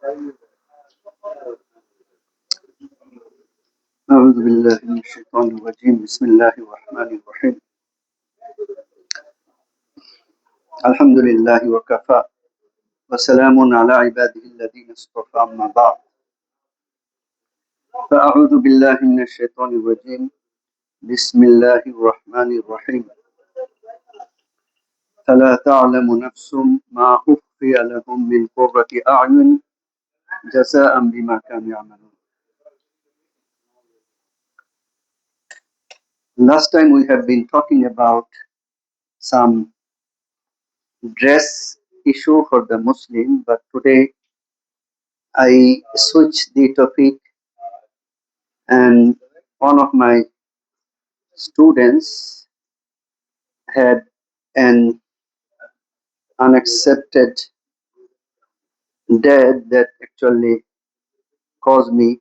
أعوذ بالله من الشيطان الرجيم بسم الله الرحمن الرحيم الحمد لله وكفى وسلام على عباده الذين اصطفى أما بعد فأعوذ بالله من الشيطان الرجيم بسم الله الرحمن الرحيم فلا تعلم نفس ما أخفي لهم من قرة أعين جزاء بما كانوا يعملون. Last time we have been talking about some dress issue for the Muslim, but today I switched the topic, and one of my students had an unaccepted debt that actually caused me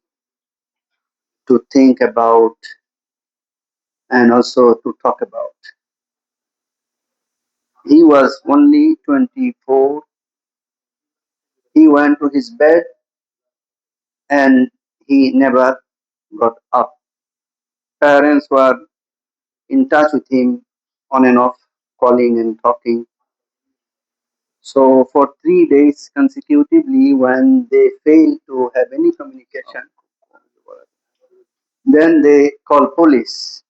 to think about and also to talk about. He was only 24. He went to his bed and he never got up. Parents were in touch with him on and off, calling and talking. So for 3 days consecutively, when they failed to have any communication, then they called police.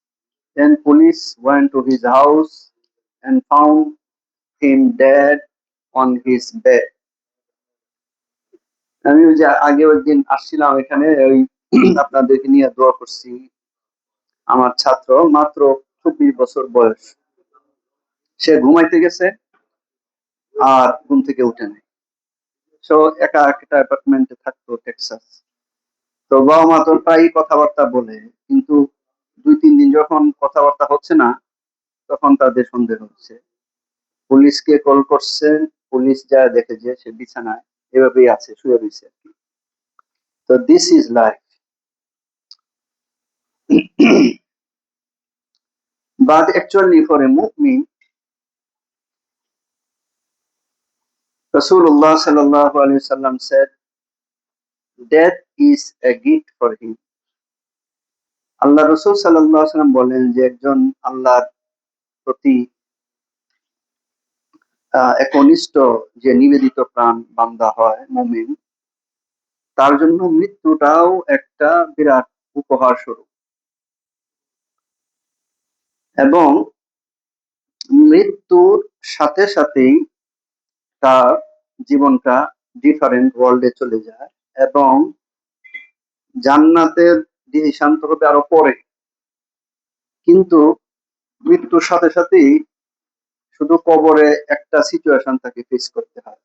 Then police went to his house and found him dead on his bed. আমি ওই যে আগে একদিন আসছিলাম এখানে ওই আপনাদেরকে নিয়ে দোয়া করছি। আমার ছাত্র মাত্র 24 বছর বয়স, সে ঘুমাইতে গেছে আর ঘুম থেকে উঠে নাই। সো একা একটা অ্যাপার্টমেন্টে থাকতো টেক্সাস। তো বাবা মা তো প্রায়ই কথাবার্তা বলে, কিন্তু 2-3 দিন যখন কথাবার্তা হচ্ছে না তখন তাদের সন্দেহ হচ্ছে। পুলিশকে কল করছে, পুলিশ যা দেখে যে সে বিছানায় এভাবেই আছে, শুয়ে রয়েছে আর কি। তো this is life. But actually for a mu'min, Rasulullah sallallahu alaihi wasallam said, death is a gift for him. আল্লাহ রাসূল সাল্লাল্লাহু আলাইহি ওয়াসাল্লাম বলেন যে একজন আল্লাহর প্রতি একনিষ্ঠ যে নিবেদিত প্রাণ বান্দা হয় মুমিন, তার জন্য মৃত্যুটাও একটা বিরাট উপহার স্বরূপ। এবং মৃত্যুর সাথে সাথেই তার জীবনটা ডিফারেন্ট ওয়ার্ল্ডে চলে যায় এবং জান্নাতের ডিসিশন তো হবে আরো পরে। কিন্তু মৃত্যুর সাথে সাথেই শুধু কবরে একটা সিচুয়েশন তাকে ফেস করতে হয়।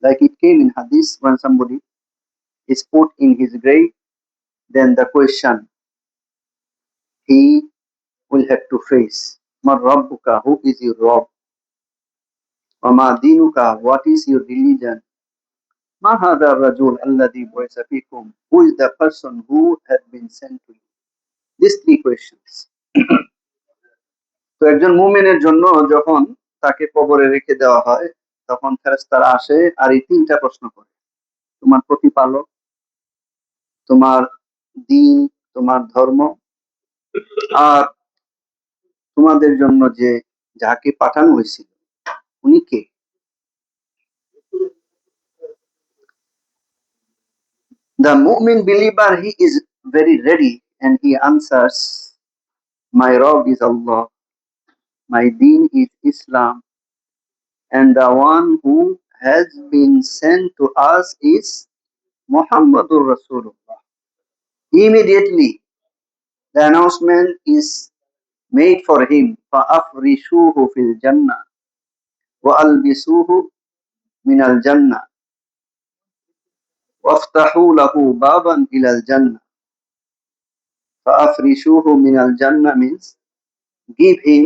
লাইক ইট কেম ইন হাদিস, when somebody is put in his grave, then the question he will have to face, man rabbuka, who is your Rabb, wa ma dinuka, what is your religion, ma hadha ar-rajul alladhi bu'itha fikum, who is the person who had been sent to you. These 3 questions. তো একজন মুমিনের জন্য যখন তাকে কবরে রেখে দেওয়া হয় তখন ফেরেশতারা আসে আর এই 3টা প্রশ্ন করে, তোমার প্রতিপালক, তোমার দ্বীন, তোমার ধর্ম, আর তোমাদের জন্য যে যাকে পাঠানো হয়েছিল উনি কে? The mu'min believer, he is very ready and he answers, my Rabb is Allah, my deen is Islam, and the one who has been sent to us is Muhammadur Rasulullah. Immediately the announcement is made for him, فَأَفْرِشُوهُ فِي الْجَنَّةِ وَأَلْبِسُوهُ مِنَ الْجَنَّةِ وَافْتَحُوا لَهُ بَابًا إِلَى الْجَنَّةِ. فَأَفْرِشُوهُ مِنَ الْجَنَّةِ means give him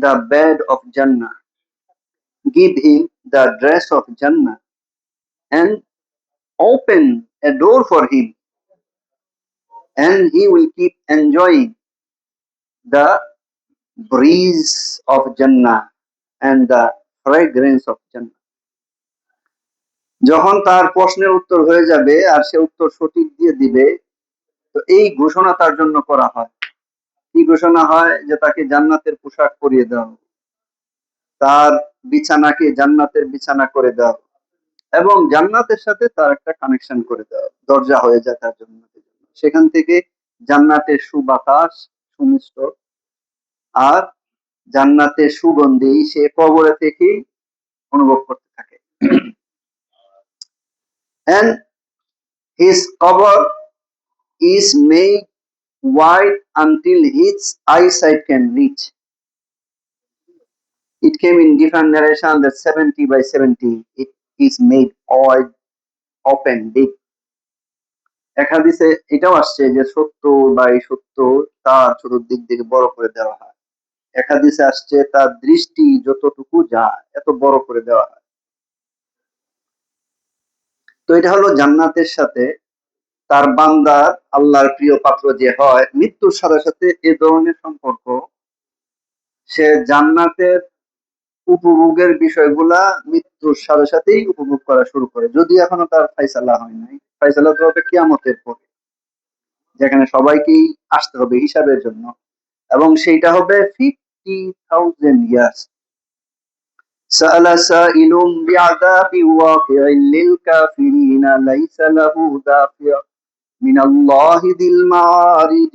the bed of Jannah, give him the dress of Jannah, and open a door for him, and he will keep enjoying the breeze of Jannah and the fragrance of Jannah. যখন তার প্রশ্নের উত্তর হয়ে যাবে আর সে উত্তর সঠিক দিয়ে দিবে, তো এই ঘোষণা তার জন্য করা হয়। কি ঘোষণা হয়? যে তাকে জান্নাতের পোশাক পরিয়ে দাও, তার বিছানাকে জান্নাতের বিছানা করে দাও, এবং জান্নাতের সাথে তার একটা কানেকশন করে দাও, দরজা হয়ে যায় তার জন্য। সেখান থেকে জান্নাতের সুবাতাস সুমিষ্ট আর জান্নাতের সুগন্ধি সে কবরে থেকেই অনুভব করতে থাকে। And his cover is made wide until his eyesight can reach. It came in different narration that 70 by 70. It is made wide, open, big. এক হাদিসে এটাও আসছে যে 70 by 70 তার চতুর্দিক থেকে বড় করে দেওয়া হয়। এক হাদিসে আসছে তার দৃষ্টি যতটুকু যায় এত বড় করে দেওয়া হয়। তো এটা হলো জান্নাতের সাথে তার বান্দার আল্লাহর প্রিয় পাত্র যে হয়, মৃত্যুর সাথে সাথে এ ধরনের সম্পর্ক সে জান্নাতের উপভোগের বিষয়গুলা মৃত্যুর সাথে সাথেই উপভোগ করা শুরু করে, যদি এখনো তার ফায়সালা হয় নাই। ফায়সালা তো হবে কিয়ামতের পরে, যেখানে সবাইকেই আসতে হবে হিসাবের জন্য, এবং সেইটা হবে 50,000 ইয়ার্স। سأل سائل بعذاب واقع للكافرين ليس له دافع من الله ذي المعارج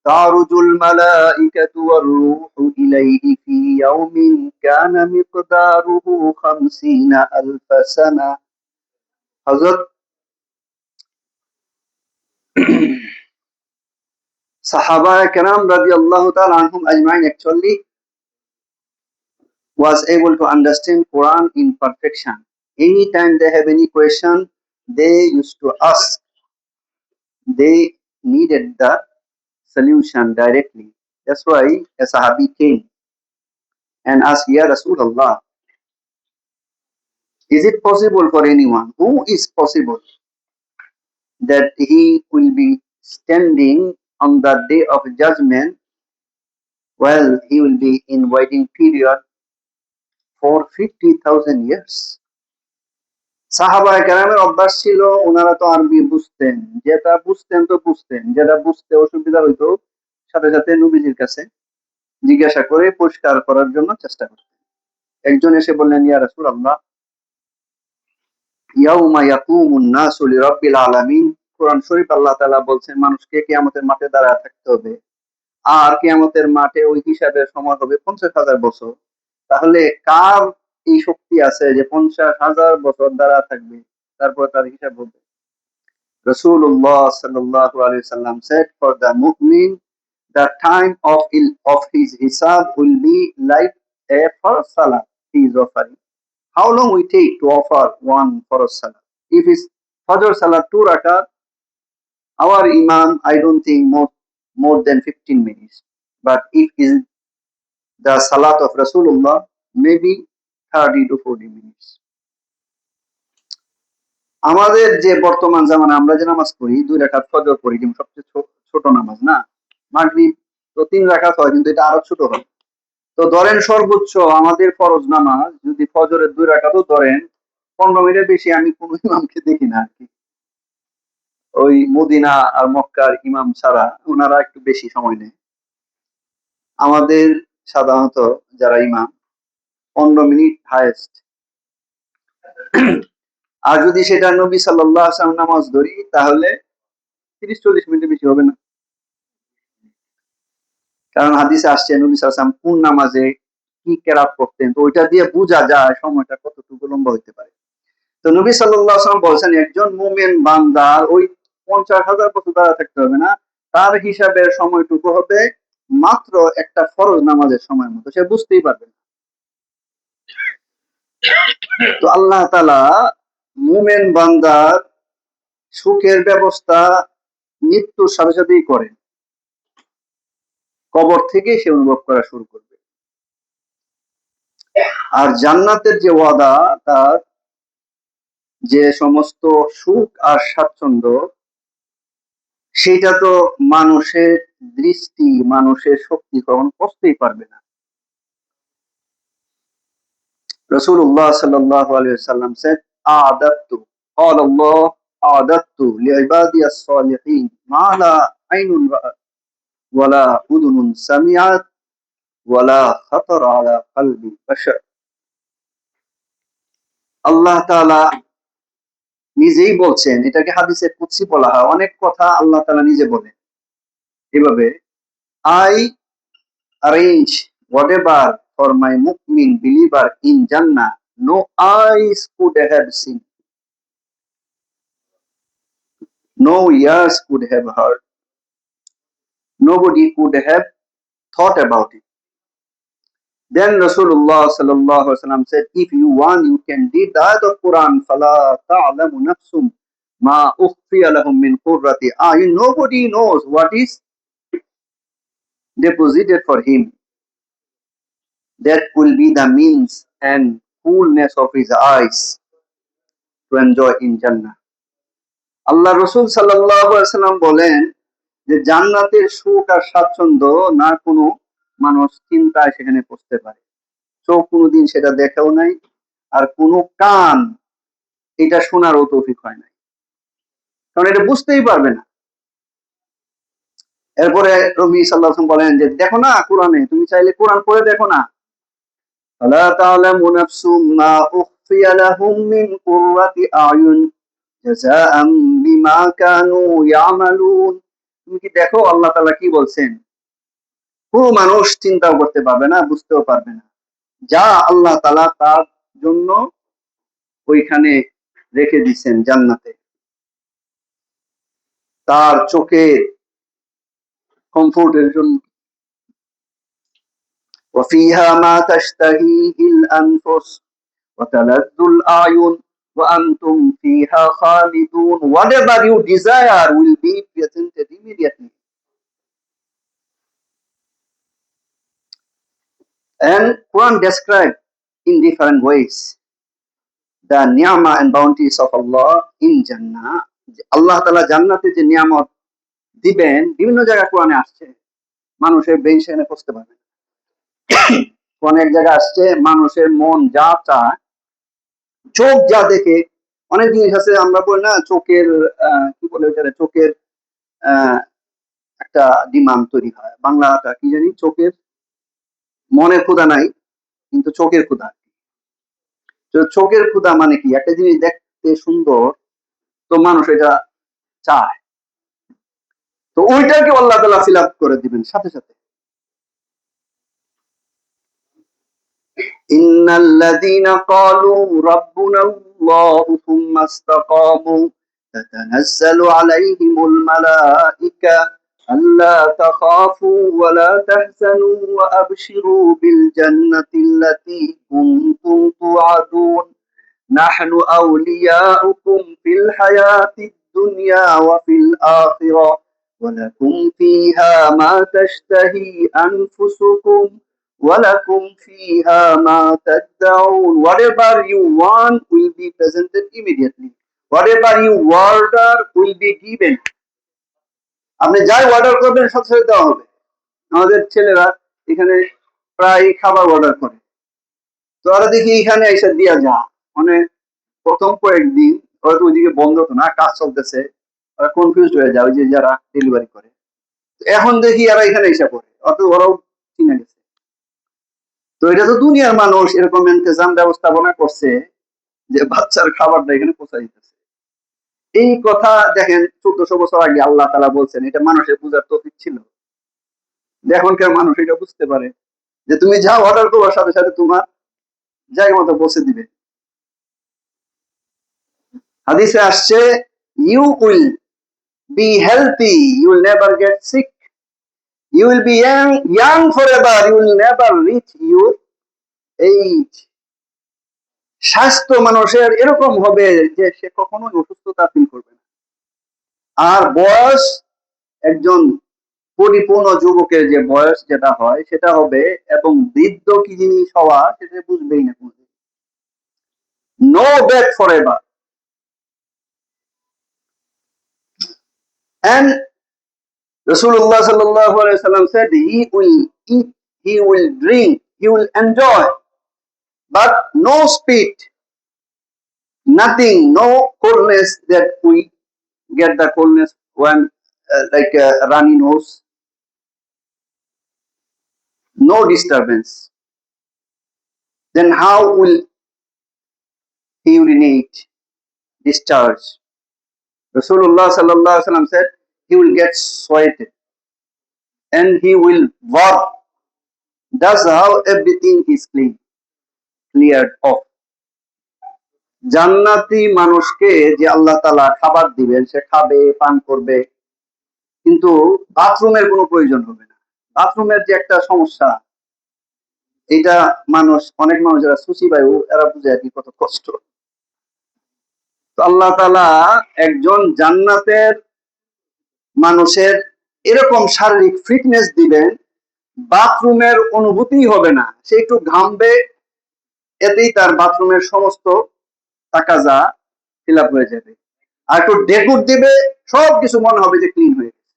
تعرج الملائكة والروح إليه في يوم كان مقداره 50,000 سنة. হযরত সাহাবায়ে কেরাম রাদিয়াল্লাহু তাআলা আনহুম আজমাইন actually was able to understand Quran in perfection. Anytime they have any question, they used to ask. They needed the solution directly. That's why a Sahabi came and asked, Ya Rasulullah, is it possible for anyone? Who is possible that he will be standing on the day of judgment while he will be in waiting period for 50,000 years? সাহাবায়ে কেরামের অভ্যাস ছিল, ওনারা তো আরবি বুঝতেন, যেটা বুঝতেন তো বুঝতেন, যেটা বুঝতে অসুবিধা হইতো সাথে সাথে নবীজির কাছে জিজ্ঞাসা করে পরিষ্কার করার জন্য চেষ্টা করতেন। একজন এসে বললেন, ইয়া রাসূলুল্লাহ, ইয়াউমা ইয়াকুমুন নাসু লিরাব্বিল আলামিন। কোরআন শরীফ আল্লাহ তাআলা বলছেন মানুষকে কিয়ামতের মাঠে দাঁড়ায় থাকতে হবে, আর কিয়ামতের মাঠে ওই হিসাবের সময় হবে 50,000 বছর। তাহলে কার এই শক্তি আছে যে 50,000 বছর দাঁড়ায় থাকবে, তারপর তার হিসাব হবে? Rasulullah sallallahu alaihi wasallam said, for the mu'min, the time of his hisab will be like a first salah he is offering. How long we take to offer one farz salah? If it's Fajr salah 2 rakat, our Imam, I don't think more than 15 minutes. But if is the salat of Rasulullah, maybe 30 to 40 minutes. আমাদের যে বর্তমান জামানা আমরা যে নামাজ পড়ি 2 রাকাত ফজর পড়ি, কিন্তু সবচেয়ে ছোট নামাজ না? মাগরিব তো 3 রাকাত হয়, কিন্তু এটা আরো ছোট হয়। তো ধরেন সর্বোচ্চ আমাদের ফরজ নামাজ যদি ফজরের 2 রাকাতও ধরেন, 15 মিনিটের বেশি আমি কোন ইমামকে দেখি না আর কি। ওই মদিনা আর মক্কার ইমাম ছাড়া ওনারা একটু বেশি সময় নেয়। আমাদের সাধারণত যারা ইমাম 15 মিনিট হাইয়েস্ট। আর যদি সেটা নবী সাল্লাল্লাহু আলাইহি ওয়াসাল্লাম নামাজ ধরি, তাহলে 30-40 মিনিটের বেশি হবে না। কারণ হাদিসে আসছে নবী সাল্লাল্লাহু আলাইহি ওয়াসাল্লাম কোন নামাজে কি কেরাত করতেন, তো ওইটা দিয়ে বোঝা যায় সময়টা কতটুকু লম্বা হতে পারে। তো নবী সাল্লাল্লাহু আলাইহি ওয়াসাল্লাম বলছেন একজন মুমিন বান্দার ওই 50,000 বছর দাঁড়া থাকতে হবে না, তার হিসাবের সময়টুকু হবে মাত্র একটা ফরজ নামাজের সময়ের মতো, সে বুঝতেই পারবে না। তো আল্লাহ তাআলা মুমিন বান্দার সুখের ব্যবস্থা মৃত্যুর সাথে সাথেই করেন, কবর থেকে সে অনুভব করা শুরু করবে। আর জান্নাতের যে ওয়াদা, তার যে সমস্ত সুখ আর স্বাচ্ছন্দ্য, সেটা তো মানুষের দৃষ্টি, মানুষের শক্তি কখনো পৌঁছতেই পারবে না। রাসূলুল্লাহ সাল্লাল্লাহু আলাইহি ওয়াসাল্লাম said, أعددت قال الله أعددت لعبادي الصالحين ما لا عين رأت ولا أذن سمعت ولا خطر على قلب بشر আল্লাহ তাআলা নিজেই বলছেন, এটাকে হাদিসে কুদসি বলা হয়। অনেক কথা আল্লাহ তাআলা নিজে বলেন এভাবে, I arrange whatever for my mu'min believer in Jannah no eyes could have seen, no ears could have heard, nobody could have thought about it. Then Rasulullah sallallahu alaihi wasallam said, if you want, you can read the ayat of Quran, فَلَا تَعْلَمُ نَفْسٌ مَا أُخْفِيَ لَهُم مِّن قُرَّةِ أَعْيُنٍ. Nobody knows what is deposited for him. That will be the means and coolness of his eyes to enjoy in Jannah. আল্লাহ রসুল সাল্লাল্লাহু আলাইহি ওয়াসাল্লাম বলেন যে জান্নাতের সুখ আর স্বাচ্ছন্দ্য না কোনো মানুষ চিন্তায় সেখানে পৌঁছতে পারে। চোখ কোনোদিন সেটা দেখেও নাই, আর কোনো কান এটা শোনারও তৌফিক হয় নাই, কারণ এটা বুঝতেই পারবে না। এরপরে নবী সাল্লাল্লাহু আলাইহি ওয়াসাল্লাম বলেন যে দেখো না কোরআনে, তুমি চাইলে কোরআন পড়ে দেখো না, ফালা তা'লামু নাফসুম মা উখফিয়া লাহুম মিন কুররাতি আয়ুন জাযাআম বিমা কানু ইয়ামালুন। তুমি কি দেখো আল্লাহ তাআলা কি বলছেন? কোনো মানুষ চিন্তাও করতে পারবে না, বুঝতেও পারবে না যা আল্লাহ তাআলা তার জন্য ওইখানে রেখে দিয়েছেন জান্নাতে, তার চোখে কমফোর্টের জন্য। وفيها ما تشتهيه الأنفس وتلذ الأعين وأنتم فيها خالدون. Whatever you desire will be presented immediately. And Quran described in different ways the ni'mah and bounties of Allah in Jannah. Allah Ta'ala জান্নাতে যে নিয়ামত দিবেন বিভিন্ন জায়গায় কোরআনে আসছে, মানুষের ব্রেন সেখানে পৌঁছতে পারবে না। অনেক জায়গায় আসছে মানুষের মন যা চায়, চোখ যা দেখে। অনেক জিনিস আছে আমরা বলি না, চোখের কি বলে ওইটা, চোখের একটা ডিমান্ড তৈরি হয়, বাংলাটা কি জানি, চোখের মনের ক্ষুধা নাই কিন্তু চোখের ক্ষুধা। চোখের ক্ষুধা মানে কি, একটা জিনিস দেখতে সুন্দর তো মানুষ এটা চায়, তো ওইটাকে আল্লাহ তাআলা ফিল আপ করে দিবেন সাথে সাথে। ইন্নাল্লাযীনা ক্বালু রাব্বুনাল্লাহু সুম্মা ইসতাকামু তাতানাজ্জালু আলাইহিমুল মালাঈকা আল্লা তাখাফু ওয়া লা তাহজানু ওয়া আবশিরু বিল জান্নাতিল্লাতী কুনতুম তুআদুন নাহনু আউলিয়াউকুম ফিল হায়াতিদ দুনিয়া ওয়া ফিল আখিরাহ ওয়ালাকুম ফীহা মা তাশতাহি আনফুসুকুম ওয়ালাকুম ফীহা মা তাদউন। Whatever you want will be presented immediately. Whatever you order will be given. আপনি যাই অর্ডার করবেন সাথে সাথে দেওয়া হবে। আমাদের ছেলেরা এখানে প্রায় খাবার অর্ডার করে, তো ওরা দেখি এখানে এসে দিয়া যা, মানে প্রথম কয়েকদিন হয়তো ওইদিকে বন্ধ তো না, কাজ চলতেছে, ওরা কনফিউজ হয়ে যায়, ওই যে যারা ডেলিভারি করে। এখন দেখি এরা এখানে এসে পড়ে, অত ওরাও চিনে গেছে। তো এটা তো দুনিয়ার মানুষ এরকম ইন্তজাম ব্যবস্থাপনা করছে যে বাচ্চার খাবারটা এখানে পৌঁছা দিতেছে। এই কথা দেখেন 1400 বছর আগে আল্লাহ তাআলা বলছেন, এটা মানুষের বুঝার তৌফিক ছিল। এখনকার মানুষ এটা বুঝতে পারে যে তুমি যা অর্ডার করবার সাথে সাথে তোমার জায়গা মতো পৌঁছে দিবে। হাদিসে আসছে, you will be healthy, you will never get sick, you will be young forever, you will never reach your age. স্বাস্থ্য মানুষের এরকম হবে যে সে কখনোই অসুস্থতা ফিল করবে না। আর বয়স, একজন পরিপূর্ণ যুবকের যে বয়স যেটা হয় সেটা হবে, এবং বৃদ্ধ কি জিনিস হওয়া সেটা বুঝবেই না কোনদিন। No back forever. And Rasulullah sallallahu alaihi wasallam said, he will eat, he will drink, he will enjoy, but no speed, nothing, no coldness that we get the coldness when like a runny nose, no disturbance. Then how will he urinate, discharge? Rasulullah sallallahu alaihi wasallam said he will get sweated and he will work. That's how everything is cleared off. জান্নাতি মানুষকে যে আল্লাহ তাআলা খাবার দিবেন, সে খাবে, পান করবে, কিন্তু বাথরুমের কোনো প্রয়োজন হবে না। বাথরুমের যে একটা সমস্যা, এটা অনেক মানুষ যারা সুচি বায়ু, এরা বুঝে আর কি কত কষ্ট। তো আল্লাহ তাআলা একজন জান্নাতের মানুষের এরকম শারীরিক ফিটনেস দিবেন, বাথরুমের অনুভূতি হবে না। সে একটু ঘামবে, এতেই তার বাথরুমের সমস্ত তাকাজা ফিল আপ হয়ে যাবে। আর একটু ডেকুর দিবে, সবকিছু মনে হবে যে ক্লিন হয়ে গেছে।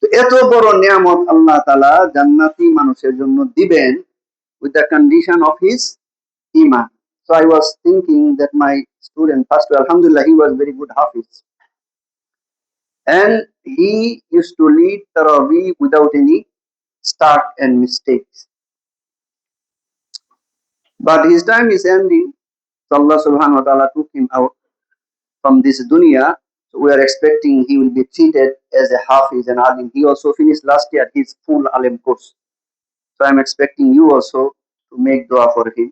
তো এত বড় নিয়ামত আল্লাহ তাআলা জান্নাতি মানুষের জন্য দিবেন with the condition of his iman. So I was thinking that my student, first alhamdulillah, he was very good hafiz, and he used to lead Tarawih without any start and mistakes. But his time is ending, so Allah subhanahu wa ta'ala took him out from this dunya. So we are expecting he will be treated as a hafiz and alim. He also finished last year his full alim course. So I'm expecting you also to make dua for him.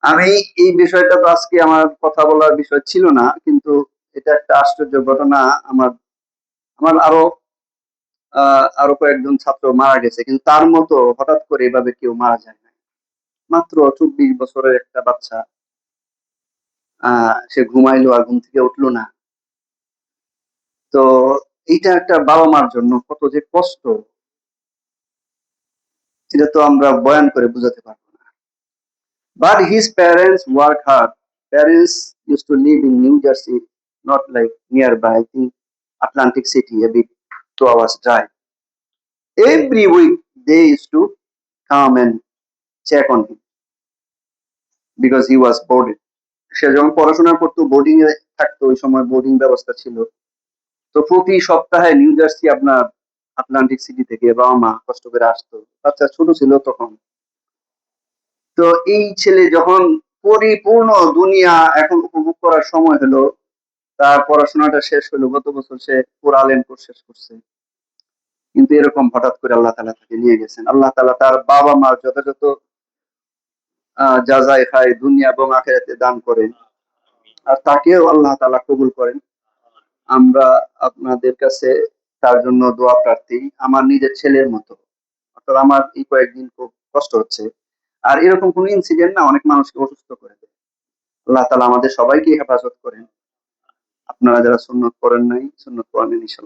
আমি এই বিষয়টা তো আজকে আমার কথা বলার বিষয় ছিল না, কিন্তু এটা একটা আশ্চর্য ঘটনা। আমার আমার আরো কয়েকজন ছাত্র মারা গেছে, কিন্তু তার মতো হঠাৎ করে এভাবে কেউ মারা যায় না। মাত্র 24 বছরের একটা বাচ্চা, সে ঘুমাইলো আর ঘুম থেকে উঠলো না। তো এটা একটা বাবা মার জন্য কত যে কষ্ট, এটা তো আমরা বয়ান করে বোঝাতে পারবো না। But his parents work hard. Parents used to live in New Jersey, not like nearby, I think Atlantic City, a bit 2 hours drive. Every week they used to come and check on him because he was boarded. সে যখন পড়াশোনা করতো, boarding এ থাকতো, ওই সময় boarding ব্যবস্থা ছিল। তো প্রতি সপ্তাহে নিউ জার্সি আপনার আটলান্টিক সিটি থেকে বাবা মা কষ্ট করে আসতো। বাচ্চা ছোট ছিল তখন। তো এই ছেলে যখন পরিপূর্ণ দুনিয়া এখন উপভোগ করার সময় হলো, তার পড়াশোনাটা শেষ হলো, গত বছর সে পুরা আলেম কোর্স শেষ করছে। কিন্তু এরকম হঠাৎ করে আল্লাহ তাআলা তাকে নিয়ে গেছেন। আল্লাহ তাআলা তার বাবা মার যথাযথ জাযায়ে খায় দুনিয়া এবং আখিরাতে দান করেন, আর তাকেও আল্লাহ তাআলা কবুল করেন। আমরা আপনাদের কাছে তার জন্য দোয়া প্রার্থী, আমার নিজের ছেলের মতো। অর্থাৎ আমার এই কয়েকদিন খুব কষ্ট হচ্ছে। আর এরকম কোন ইনসিডেন্ট না অনেক মানুষকে অসুস্থ করে দেয়। আল্লাহ তাআলা আমাদের সবাইকে হেফাজত করেন। আপনারা যারা সুন্নত পড়েন নাই, সুন্নত পড়েন ইনশাআল্লাহ।